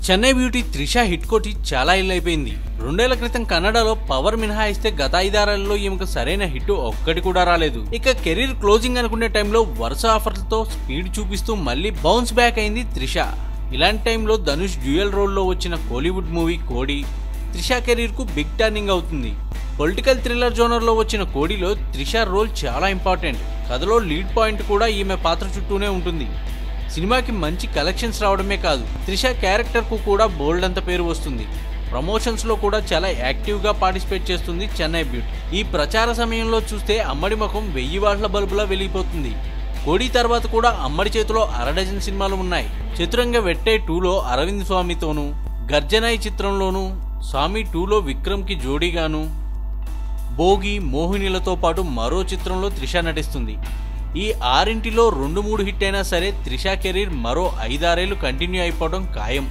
Chennai beauty Trisha hit కొట్టి చాలా ఇల్లు అయిపోయింది. 2 ఏళ్ల క్రితం కన్నడలో పవర్ మినహాయిస్తే గత 5-6 ఈమెకు సరైన హిట్ ఒక్కటి కూడా రాలేదు. ఇక కెరీర్ క్లోజింగ్ అనుకునే టైంలో వరుస ఆఫర్లతో స్పీడ్ చూపిస్తూ మళ్ళీ బౌన్స్ బ్యాక్ అయింది త్రిష. ఇలాంటి టైంలో ధనుష్ డ్యూయల్ రోల్లో వచ్చిన కోలీవుడ్ మూవీ కోడి త్రిష కెరీర్ కు బిగ్ టర్నింగ్ అవుతుంది. పొలిటికల్ థ్రిల్లర్ జోనర్ లో వచ్చిన కోడిలో త్రిష రోల్ చాలా ఇంపార్టెంట్. కథలో లీడ్ పాయింట్ కూడా ఈమె పాత్ర చుట్టూనే ఉంటుంది. సినిమాకి మంచి కలెక్షన్స్ రావడమే కాదు, త్రిష క్యారెక్టర్ కు కూడా బోల్డ్ అంత పేరు వస్తుంది. ప్రమోషన్స్ లో కూడా చాలా యాక్టివ్ గా పార్టిసిపేట్ చేస్తుంది చెన్నై బ్యూటీ. ఈ ప్రచార సమయంలో చూస్తే అమ్మడి ముఖం 1000 వాట్ల బల్బులా వెలిగిపోతుంది. కోడి తర్వాత కూడా అమ్మడి చేతిలో 1/2 డజన్ సినిమాలు ఉన్నాయి. చతురంగ వెట్టే 2లో అరవింద్ స్వామితోనూ, గర్జనాయి చిత్రంలోనూ, స్వామి 2లో విక్రమ్ కి జోడీగాను, భోగి, మోహినిలతో పాటు మరో చిత్రంలో త్రిష నటిస్తుంది. ఈ 6లో 2-3 హిట్ అయినా సరే త్రిష కెరీర్ మరో 5-6 ఏళ్లు కంటిన్యూ అయిపోవడం ఖాయం.